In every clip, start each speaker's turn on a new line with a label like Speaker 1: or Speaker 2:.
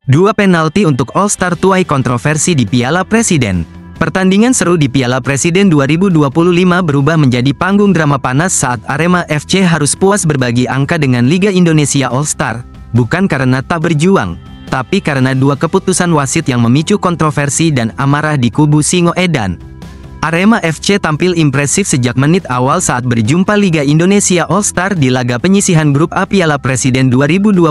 Speaker 1: Dua penalti untuk All-Star tuai kontroversi di Piala Presiden. Pertandingan seru di Piala Presiden 2025 berubah menjadi panggung drama panas saat Arema FC harus puas berbagi angka dengan Liga Indonesia All-Star. Bukan karena tak berjuang, tapi karena dua keputusan wasit yang memicu kontroversi dan amarah di kubu Singoedan. Arema FC tampil impresif sejak menit awal saat berjumpa Liga Indonesia All-Star di laga penyisihan grup A Piala Presiden 2025,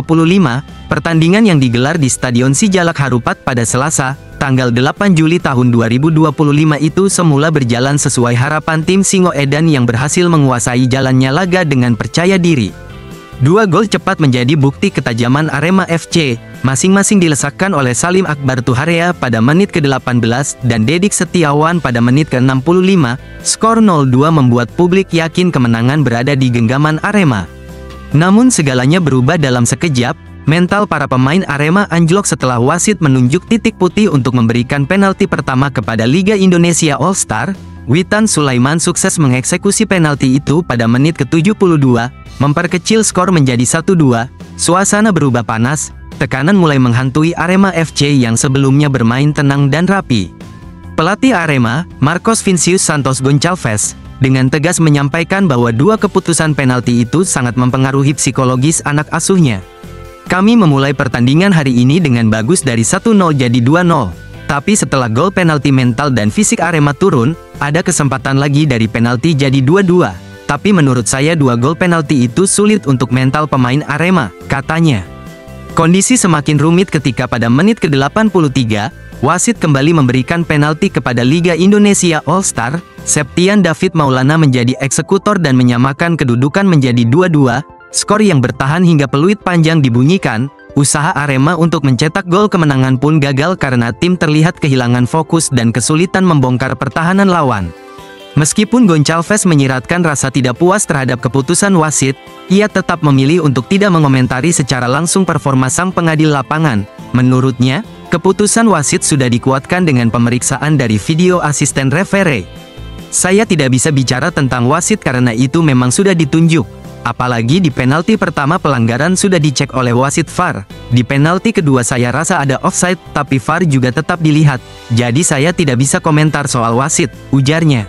Speaker 1: pertandingan yang digelar di Stadion Sijalak Harupat pada Selasa, tanggal 8 Juli tahun 2025 itu semula berjalan sesuai harapan tim Singoedan yang berhasil menguasai jalannya laga dengan percaya diri. Dua gol cepat menjadi bukti ketajaman Arema FC, masing-masing dilesakkan oleh Salim Akbar Tuharea pada menit ke-18 dan Dedik Setiawan pada menit ke-65. Skor 0-2 membuat publik yakin kemenangan berada di genggaman Arema. Namun segalanya berubah dalam sekejap. Mental para pemain Arema anjlok setelah wasit menunjuk titik putih untuk memberikan penalti pertama kepada Liga Indonesia All-Star. Witan Sulaiman sukses mengeksekusi penalti itu pada menit ke-72, memperkecil skor menjadi 1-2. Suasana berubah panas, tekanan mulai menghantui Arema FC yang sebelumnya bermain tenang dan rapi. Pelatih Arema, Marcos Vincius Santos Goncalves, dengan tegas menyampaikan bahwa dua keputusan penalti itu sangat mempengaruhi psikologis anak asuhnya. Kami memulai pertandingan hari ini dengan bagus dari 1-0 jadi 2-0. Tapi setelah gol penalti mental dan fisik Arema turun, ada kesempatan lagi dari penalti jadi 2-2. Tapi menurut saya dua gol penalti itu sulit untuk mental pemain Arema, katanya. Kondisi semakin rumit ketika pada menit ke-83, wasit kembali memberikan penalti kepada Liga Indonesia All-Star. Septian David Maulana menjadi eksekutor dan menyamakan kedudukan menjadi 2-2. Skor yang bertahan hingga peluit panjang dibunyikan. Usaha Arema untuk mencetak gol kemenangan pun gagal karena tim terlihat kehilangan fokus dan kesulitan membongkar pertahanan lawan. Meskipun Goncalves menyiratkan rasa tidak puas terhadap keputusan wasit, ia tetap memilih untuk tidak mengomentari secara langsung performa sang pengadil lapangan. Menurutnya, keputusan wasit sudah dikuatkan dengan pemeriksaan dari video asisten referee. Saya tidak bisa bicara tentang wasit karena itu memang sudah ditunjuk. Apalagi di penalti pertama pelanggaran sudah dicek oleh wasit VAR. Di penalti kedua saya rasa ada offside, tapi VAR juga tetap dilihat. Jadi saya tidak bisa komentar soal wasit, ujarnya.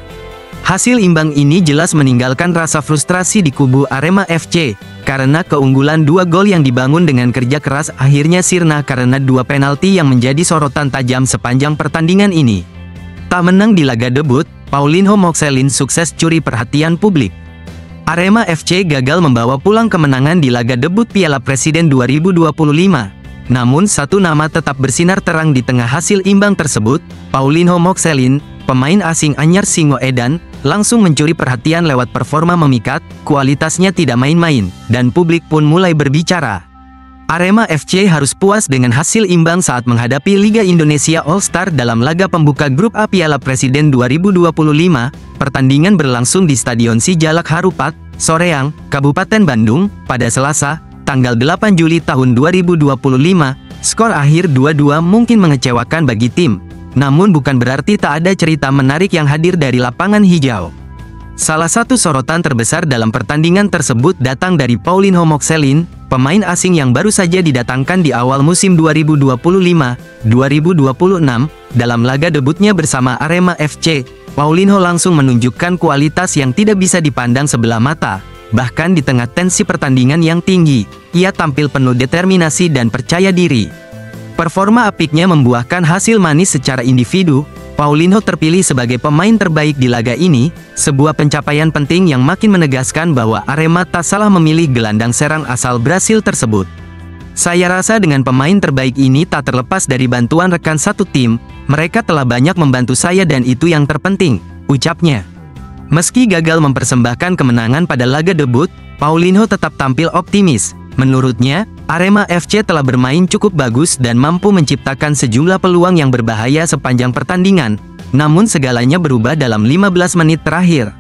Speaker 1: Hasil imbang ini jelas meninggalkan rasa frustrasi di kubu Arema FC, karena keunggulan dua gol yang dibangun dengan kerja keras akhirnya sirna karena dua penalti yang menjadi sorotan tajam sepanjang pertandingan ini. Tak menang di laga debut, Paulinho Moxelin sukses curi perhatian publik. Arema FC gagal membawa pulang kemenangan di laga debut Piala Presiden 2025. Namun satu nama tetap bersinar terang di tengah hasil imbang tersebut. Paulinho Moxelin, pemain asing anyar Singoedan, langsung mencuri perhatian lewat performa memikat, kualitasnya tidak main-main, dan publik pun mulai berbicara. Arema FC harus puas dengan hasil imbang saat menghadapi Liga Indonesia All-Star dalam laga pembuka grup A Piala Presiden 2025. Pertandingan berlangsung di Stadion Sijalak Harupat, Soreang, Kabupaten Bandung, pada Selasa, tanggal 8 Juli tahun 2025. Skor akhir 2-2 mungkin mengecewakan bagi tim, namun bukan berarti tak ada cerita menarik yang hadir dari lapangan hijau. Salah satu sorotan terbesar dalam pertandingan tersebut datang dari Paulinho Moxelin, pemain asing yang baru saja didatangkan di awal musim 2025-2026. Dalam laga debutnya bersama Arema FC, Paulinho langsung menunjukkan kualitas yang tidak bisa dipandang sebelah mata. Bahkan di tengah tensi pertandingan yang tinggi, ia tampil penuh determinasi dan percaya diri. Performa apiknya membuahkan hasil manis secara individu. Paulinho terpilih sebagai pemain terbaik di laga ini, sebuah pencapaian penting yang makin menegaskan bahwa Arema tak salah memilih gelandang serang asal Brasil tersebut. Saya rasa dengan pemain terbaik ini tak terlepas dari bantuan rekan satu tim, mereka telah banyak membantu saya dan itu yang terpenting, ucapnya. Meski gagal mempersembahkan kemenangan pada laga debut, Paulinho tetap tampil optimis. Menurutnya, Arema FC telah bermain cukup bagus dan mampu menciptakan sejumlah peluang yang berbahaya sepanjang pertandingan, namun segalanya berubah dalam 15 menit terakhir.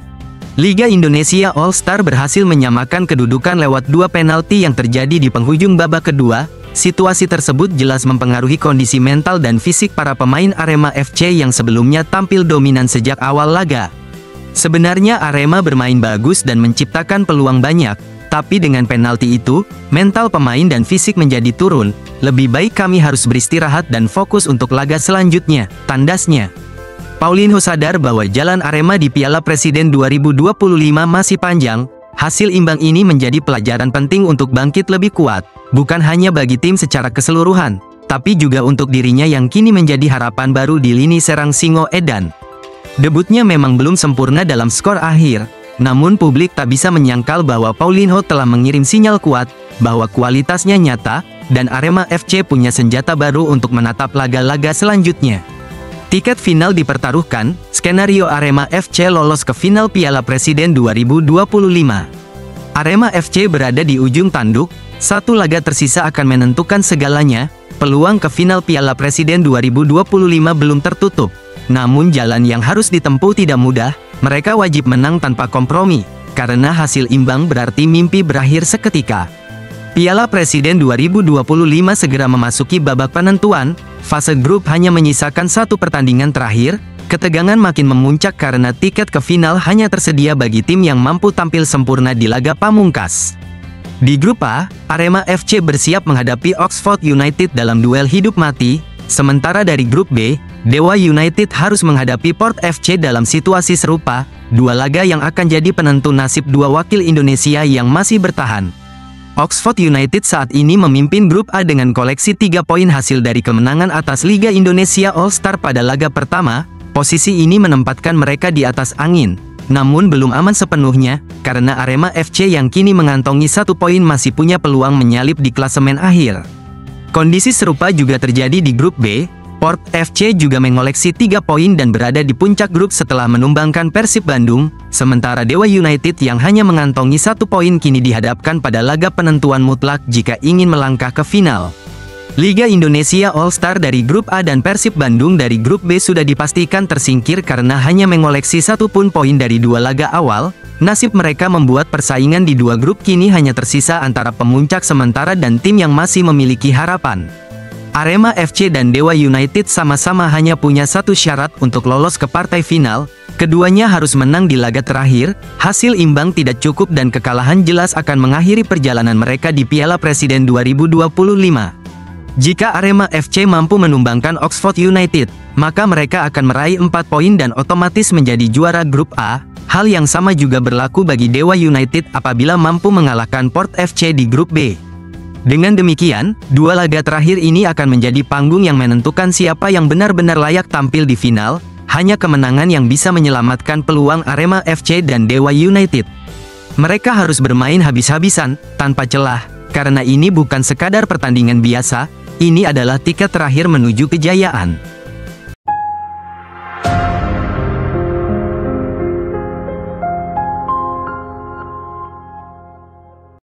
Speaker 1: Liga Indonesia All-Star berhasil menyamakan kedudukan lewat dua penalti yang terjadi di penghujung babak kedua. Situasi tersebut jelas mempengaruhi kondisi mental dan fisik para pemain Arema FC yang sebelumnya tampil dominan sejak awal laga. Sebenarnya Arema bermain bagus dan menciptakan peluang banyak, Tapi dengan penalti itu, mental pemain dan fisik menjadi turun. Lebih baik kami harus beristirahat dan fokus untuk laga selanjutnya, tandasnya. Paulinho sadar bahwa jalan Arema di Piala Presiden 2025 masih panjang. Hasil imbang ini menjadi pelajaran penting untuk bangkit lebih kuat, bukan hanya bagi tim secara keseluruhan, tapi juga untuk dirinya yang kini menjadi harapan baru di lini serang Singo Edan. Debutnya memang belum sempurna dalam skor akhir. Namun publik tak bisa menyangkal bahwa Paulinho telah mengirim sinyal kuat, bahwa kualitasnya nyata, dan Arema FC punya senjata baru untuk menatap laga-laga selanjutnya. Tiket final dipertaruhkan, skenario Arema FC lolos ke final Piala Presiden 2025. Arema FC berada di ujung tanduk, satu laga tersisa akan menentukan segalanya, peluang ke final Piala Presiden 2025 belum tertutup. Namun jalan yang harus ditempuh tidak mudah. Mereka wajib menang tanpa kompromi, karena hasil imbang berarti mimpi berakhir seketika. Piala Presiden 2025 segera memasuki babak penentuan, fase grup hanya menyisakan satu pertandingan terakhir, ketegangan makin memuncak karena tiket ke final hanya tersedia bagi tim yang mampu tampil sempurna di laga pamungkas. Di grup A, Arema FC bersiap menghadapi Oxford United dalam duel hidup mati, sementara dari grup B, Dewa United harus menghadapi Port FC dalam situasi serupa, dua laga yang akan jadi penentu nasib dua wakil Indonesia yang masih bertahan. Oxford United saat ini memimpin grup A dengan koleksi 3 poin hasil dari kemenangan atas Liga Indonesia All-Star pada laga pertama. Posisi ini menempatkan mereka di atas angin, namun belum aman sepenuhnya, karena Arema FC yang kini mengantongi 1 poin masih punya peluang menyalip di klasemen akhir. Kondisi serupa juga terjadi di grup B. Port FC juga mengoleksi 3 poin dan berada di puncak grup setelah menumbangkan Persib Bandung, sementara Dewa United yang hanya mengantongi 1 poin kini dihadapkan pada laga penentuan mutlak jika ingin melangkah ke final. Liga Indonesia All-Star dari grup A dan Persib Bandung dari grup B sudah dipastikan tersingkir karena hanya mengoleksi 1 pun poin dari 2 laga awal. Nasib mereka membuat persaingan di 2 grup kini hanya tersisa antara pemuncak sementara dan tim yang masih memiliki harapan. Arema FC dan Dewa United sama-sama hanya punya 1 syarat untuk lolos ke partai final, keduanya harus menang di laga terakhir. Hasil imbang tidak cukup dan kekalahan jelas akan mengakhiri perjalanan mereka di Piala Presiden 2025. Jika Arema FC mampu menumbangkan Oxford United, maka mereka akan meraih 4 poin dan otomatis menjadi juara grup A. Hal yang sama juga berlaku bagi Dewa United apabila mampu mengalahkan Port FC di grup B. Dengan demikian, 2 laga terakhir ini akan menjadi panggung yang menentukan siapa yang benar-benar layak tampil di final. Hanya kemenangan yang bisa menyelamatkan peluang Arema FC dan Dewa United. Mereka harus bermain habis-habisan, tanpa celah, karena ini bukan sekadar pertandingan biasa, ini adalah tiket terakhir menuju kejayaan.